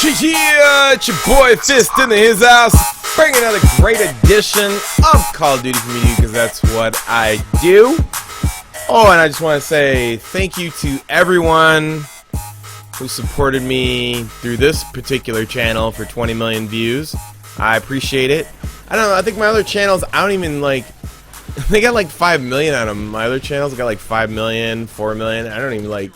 Yeah, it's your boy Fist in his house, bringing another great edition of Call of Duty Community, because that's what I do. Oh, and I just want to say thank you to everyone who supported me through this particular channel for 20 million views. I appreciate it. I don't know, I think my other channels, I don't even like, they got like 5 million on them. My other channels got like 5 million, 4 million. I don't even like,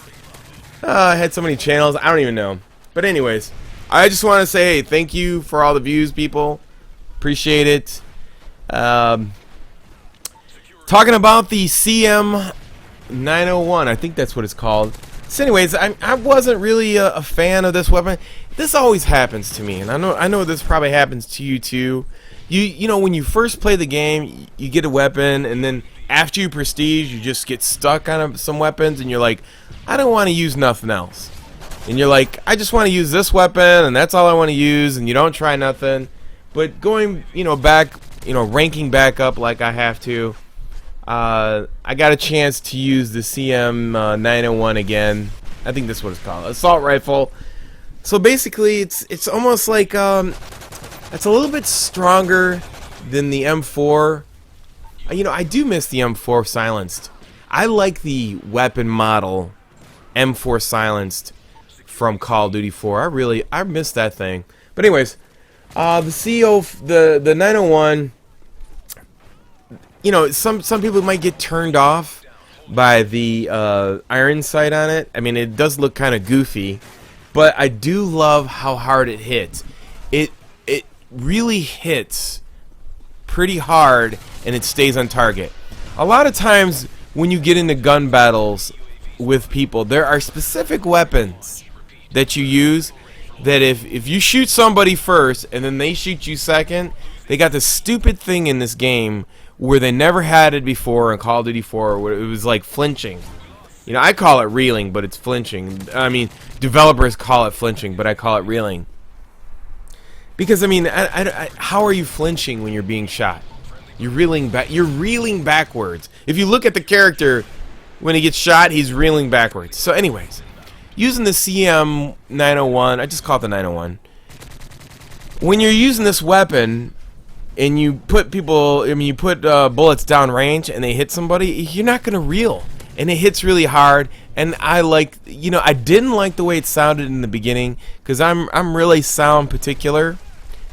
I had so many channels, I don't even know. But anyways, I just want to say, hey, thank you for all the views, people. Appreciate it. Talking about the CM901, I think that's what it's called. So anyways, I wasn't really a fan of this weapon. This always happens to me, and I know this probably happens to you too. You know, when you first play the game, you get a weapon, and then after you prestige, you just get stuck on some weapons, and you're like, I don't want to use nothing else. And you're like, I just want to use this weapon, and that's all I want to use, and you don't try nothing. But going, back, ranking back up like I have to, I got a chance to use the CM901 again. I think that's what it's called, assault rifle. So basically, it's almost like it's a little bit stronger than the M4. I do miss the M4 silenced. I like the weapon model M4 silenced from Call of Duty 4. I miss that thing. But anyways, the 901, some people might get turned off by the iron sight on it. I mean, it does look kind of goofy, but I do love how hard it hits. It really hits pretty hard, and it stays on target. A lot of times when you get into gun battles with people, there are specific weapons that you use that if you shoot somebody first and then they shoot you second, they got this stupid thing in this game where they never had it before in Call of Duty 4, where it was like flinching. I call it reeling, but it's flinching. I mean, developers call it flinching, but I call it reeling. Because how are you flinching when you're being shot? You're reeling back. You're reeling backwards. If you look at the character when he gets shot, he's reeling backwards. So anyways, using the CM901, I just call it the 901. When you're using this weapon and you put bullets down range and they hit somebody, you're not gonna reel, and it hits really hard. And I didn't like the way it sounded in the beginning, because I'm really sound particular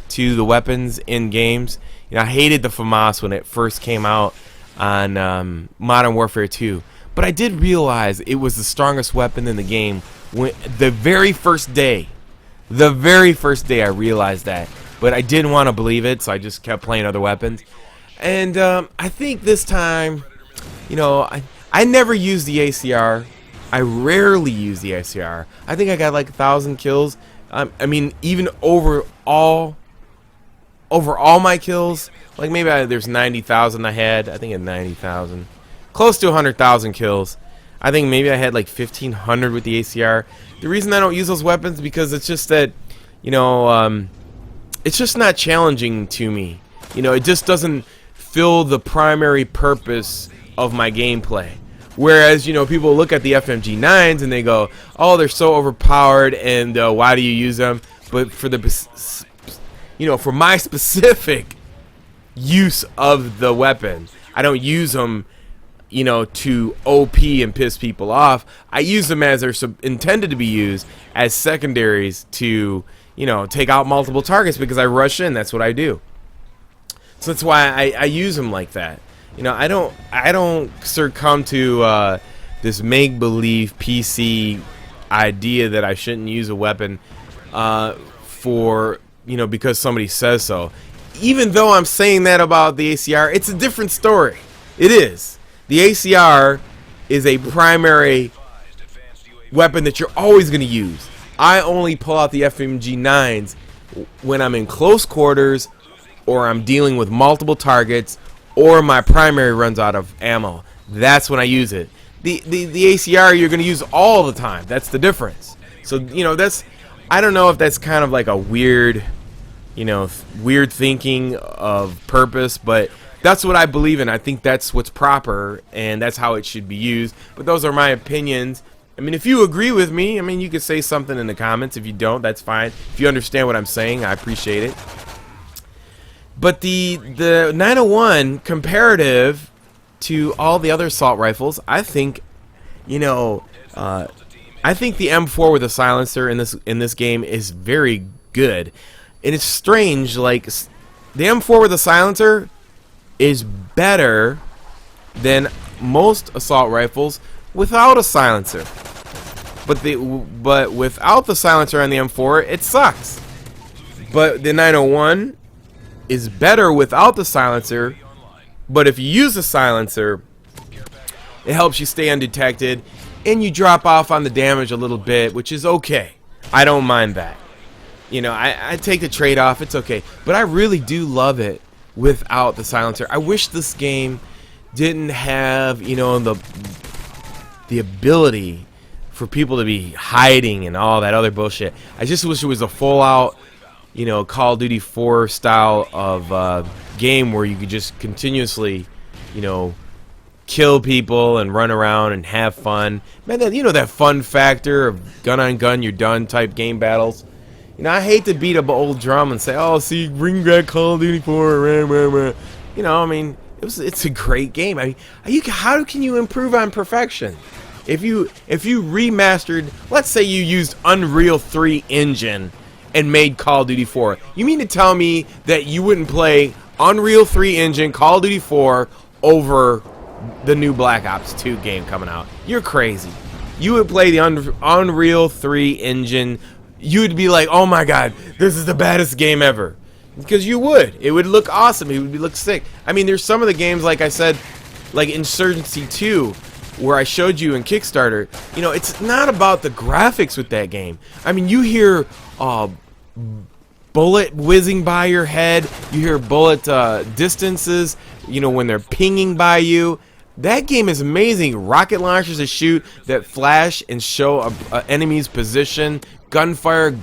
to the weapons in games. I hated the FAMAS when it first came out on Modern Warfare 2. But I did realize it was the strongest weapon in the game when the very first day I realized that. But I didn't want to believe it, so I just kept playing other weapons. And I think this time, I never used the ACR. I rarely use the ACR. I think I got like 1,000 kills. Even over all my kills, like maybe there's 90,000 I had. I think I had 90,000. Close to 100,000 kills. I think maybe I had like 1,500 with the ACR. The reason I don't use those weapons because it's just that, it's just not challenging to me. It just doesn't fill the primary purpose of my gameplay. Whereas, people look at the FMG9s and they go, oh, they're so overpowered, and why do you use them? But for for my specific use of the weapon, I don't use them to OP and piss people off. I use them as they're intended to be used, as secondaries to, take out multiple targets, because I rush in. That's what I do. So that's why I use them like that. I don't succumb to this make-believe PC idea that I shouldn't use a weapon because somebody says so. Even though I'm saying that about the ACR, it's a different story. It is. The ACR is a primary weapon that you're always going to use. I only pull out the FMG9s when I'm in close quarters, or I'm dealing with multiple targets, or my primary runs out of ammo. That's when I use it. The ACR you're going to use all the time. That's the difference. So, I don't know if that's kind of like a weird thinking of purpose, but that's what I believe in. I think that's what's proper, and that's how it should be used. But those are my opinions. mean, if you agree with me, I mean, you could say something in the comments. If you don't, that's fine. If you understand what I'm saying, I appreciate it. But the 901 comparative to all the other assault rifles, I think, you know, I think the M4 with a silencer in this game is very good. And it's strange, like the M4 with a silencer is better than most assault rifles without a silencer. But without the silencer on the M4, it sucks. But the 901 is better without the silencer, but if you use the silencer, it helps you stay undetected, and you drop off on the damage a little bit, which is okay. I don't mind that. You know, I take the trade-off, it's okay. But I really do love it without the silencer. I wish this game didn't have, you know, the ability for people to be hiding and all that other bullshit. I just wish it was a full-out, you know, Call of Duty 4 style of game where you could just continuously, you know, kill people and run around and have fun. Man, that, you know, that fun factor of gun on gun, you're done type game battles. You know, I hate to beat up an old drum and say, oh, see, bring back Call of Duty 4. You know, I mean, it's a great game. I mean, how can you improve on perfection? If you remastered, let's say you used Unreal 3 engine and made Call of Duty 4. You mean to tell me that you wouldn't play Unreal 3 engine Call of Duty 4 over the new Black Ops 2 game coming out? You're crazy. You would play the Unreal 3 engine. You would be like, oh my god, this is the baddest game ever. Because you would. It would look awesome. It would look sick. I mean, there's some of the games, like I said, like Insurgency 2, where I showed you in Kickstarter. You know, it's not about the graphics with that game. I mean, you hear bullet whizzing by your head. You hear bullet distances, you know, when they're pinging by you. That game is amazing. Rocket launchers that shoot, that flash and show a enemy's position. Gunfire,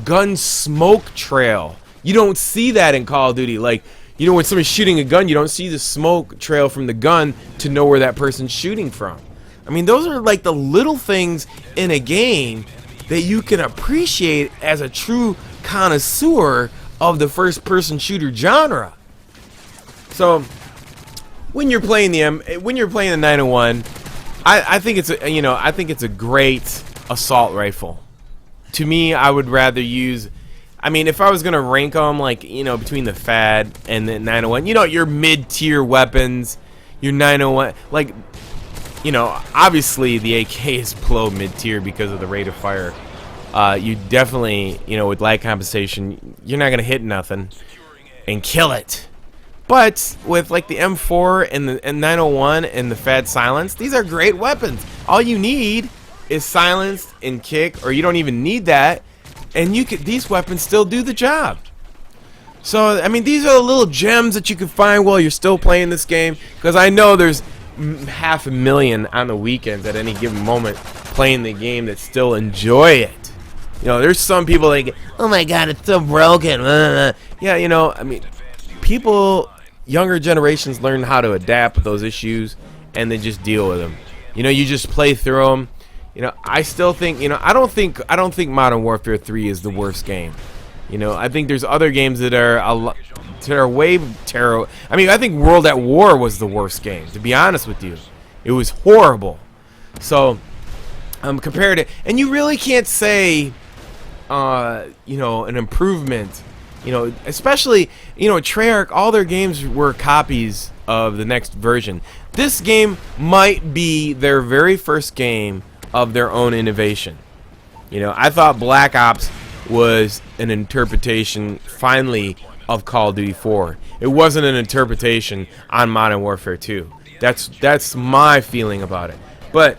gun smoke trail. You don't see that in Call of Duty. Like, you know, when somebody's shooting a gun, you don't see the smoke trail from the gun to know where that person's shooting from. I mean, those are like the little things in a game that you can appreciate as a true connoisseur of the first-person shooter genre. So, when you're playing the 901, I think it's a, you know, I think it's a great assault rifle. To me, I would rather use, I mean, if I was gonna rank them, like, you know, between the FAD and the 901, you know, your mid-tier weapons, your 901, like, you know, obviously the AK is below mid-tier because of the rate of fire. You definitely, you know, with lag compensation, you're not gonna hit nothing and kill it. But with like the M4 and the 901 and the FAD silence, these are great weapons. All you need is silence and kick, or you don't even need that, and these weapons still do the job. So I mean, these are the little gems that you can find while you're still playing this game, because I know there's 500,000 on the weekends at any given moment playing the game that still enjoy it. You know, there's some people like, oh my god, it's so broken. Yeah, you know, I mean, people, younger generations learn how to adapt with those issues, and they just deal with them. You know, you just play through them. You know, I still think, you know, I don't think Modern Warfare 3 is the worst game. You know, I think there's other games that are way terrible. I mean, I think World at War was the worst game, to be honest with you. It was horrible. So, compared to, and you really can't say, you know, an improvement. You know, especially, you know, Treyarch, all their games were copies of the next version. This game might be their very first game of their own innovation. You know, I thought Black Ops was an interpretation, finally, of Call of Duty 4. It wasn't an interpretation on Modern Warfare 2. That's my feeling about it. But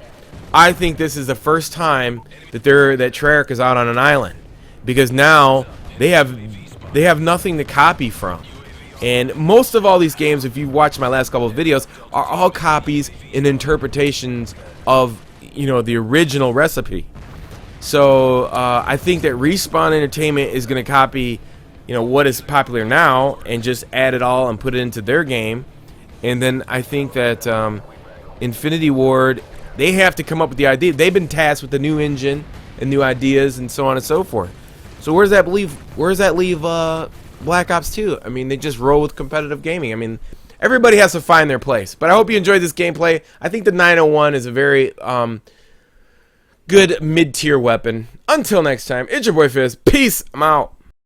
I think this is the first time that Treyarch is out on an island, because now they have nothing to copy from. And most of all these games, if you watch my last couple of videos, are all copies and interpretations of, you know, the original recipe. So I think that Respawn Entertainment is going to copy, you know, what is popular now and just add it all and put it into their game. And then I think that Infinity Ward, They have to come up with the idea. They've been tasked with the new engine and new ideas and so on and so forth. So where does that leave Black Ops 2? I mean, they just roll with competitive gaming. I mean, everybody has to find their place. But I hope you enjoyed this gameplay. I think the 901 is a very good mid-tier weapon. Until next time, it's your boy Fizz. Peace. I'm out.